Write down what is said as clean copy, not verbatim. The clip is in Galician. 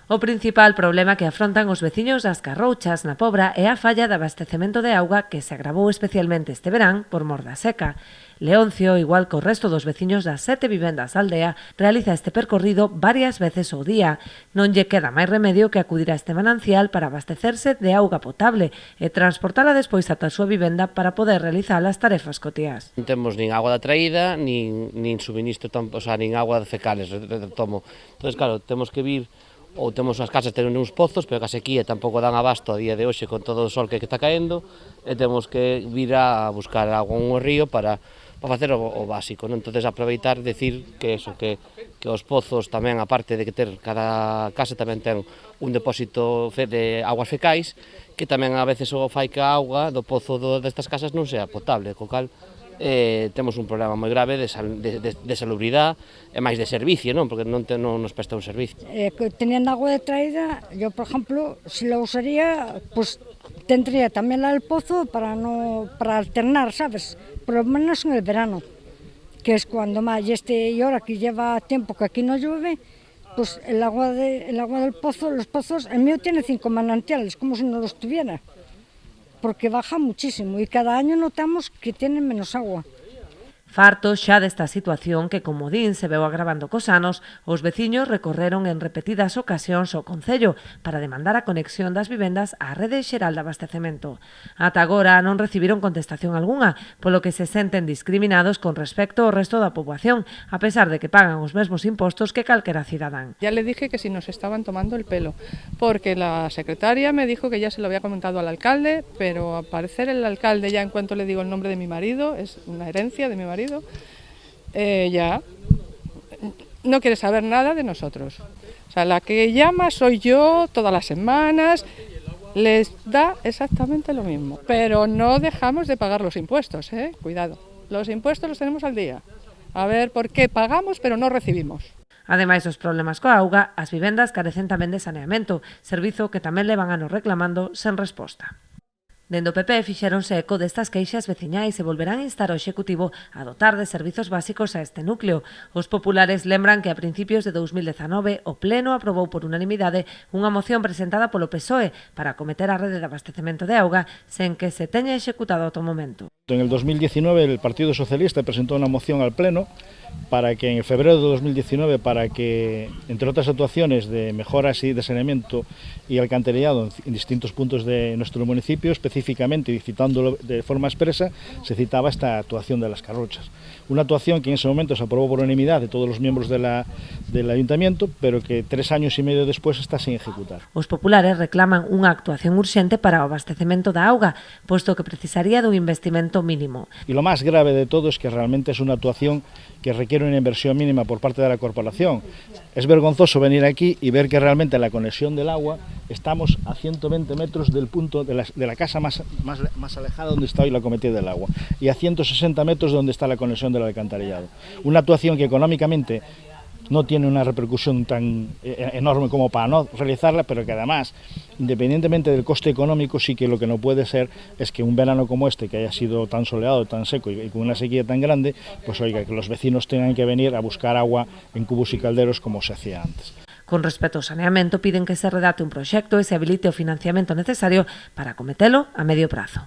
O principal problema que afrontan os veciños das Carrouchas na Pobra é a falla de abastecemento de auga que se agravou especialmente este verán por mor da seca. Leoncio, igual que o resto dos veciños das 7 vivendas da aldea, realiza este percorrido varias veces ao día. Non lle queda máis remedio que acudir a este manancial para abastecerse de auga potable e transportala despois ata a súa vivenda para poder realizar as tarefas cotiás. Non temos nin agua da traída, nin suministro, o sea, nin agua de fecales de tomo. Entón, claro, temos que vir, ou temos as casas tenen uns pozos, pero que a sequía tampouco dan abasto a día de hoxe con todo o sol que está caendo, e temos que vir a buscar agua en un río para facer o básico, non? Entonces aproveitar, decir que eso, que os pozos tamén, aparte de que ter cada casa tamén ten un depósito de aguas fecais, que tamén a veces o fai que a auga do pozo destas casas non sea potable, co cal temos un problema moi grave de salubridade e máis de servicio, non? Porque non nos presta un servicio. Teniendo agua de traída, yo por ejemplo, si la usaría, pues tendría también el pozo para alternar, ¿sabes? Por lo menos en el verano, que es cuando más, y ahora que lleva tiempo que aquí no llueve, pues el agua del pozo, los pozos, el mío tiene 5 manantiales, como si no los tuviera, porque baja muchísimo y cada año notamos que tienen menos agua. Fartos xa desta situación que, como din, se veu agravando cos anos, os veciños recorreron en repetidas ocasións ao Concello para demandar a conexión das vivendas á rede xeral de abastecemento. Ata agora non recibiron contestación algunha, polo que se senten discriminados con respecto ao resto da poboación, a pesar de que pagan os mesmos impostos que calquera cidadán. Ya le dije que si nos estaban tomando el pelo, porque la secretaria me dijo que ya se lo había comentado al alcalde, pero al parecer el alcalde, ya en cuanto le digo el nombre de mi marido, es una herencia de mi marido, ya no quiere saber nada de nosotros. O sea, la que llama soy yo todas las semanas, les da exactamente lo mismo. Pero no dejamos de pagar los impuestos, cuidado. Los impuestos los tenemos al día. A ver por qué pagamos pero no recibimos. Ademais dos problemas coa auga, as vivendas carecen tamén de saneamento, servizo que tamén levan anos reclamando sen resposta. Dende o PP fixéronse eco destas queixas veciñais e volverán a instar ao Executivo a dotar de servizos básicos a este núcleo. Os populares lembran que a principios de 2019 o Pleno aprobou por unanimidade unha moción presentada polo PSOE para acometer a rede de abastecemento de auga sen que se teña executado ata o momento. En el 2019 el Partido Socialista presentó una moción al Pleno para que en febrero de 2019, para que, entre otras actuaciones de mejoras y de saneamiento y alcantarillado en distintos puntos de nuestro municipio, específicamente y citándolo de forma expresa, se citaba esta actuación de las Carrouchas. Una actuación que en ese momento se aprobó por unanimidad de todos los miembros del Ayuntamiento, pero que 3 años y medio después está sin ejecutar. Os populares reclaman unha actuación urxente para o abastecemento da auga, posto que precisaría dun investimento mínimo. Y lo más grave de todo es que realmente es una actuación que requiere una inversión mínima por parte de la corporación. Es vergonzoso venir aquí y ver que realmente la conexión del agua estamos a 120 metros del punto de la casa más alejada donde está hoy la cometida del agua y a 160 metros donde está la conexión del alcantarillado. Una actuación que económicamente no tiene una repercusión tan enorme como para no realizarla, pero que además, independientemente del coste económico, sí que lo que no puede ser es que un verano como este, que haya sido tan soleado, tan seco y con una sequía tan grande, pues oiga, que los vecinos tengan que venir a buscar agua en cubos y calderos como se hacía antes. Con respecto ao saneamento, piden que se redacte un proxecto e se habilite o financiamento necesario para acometelo a medio prazo.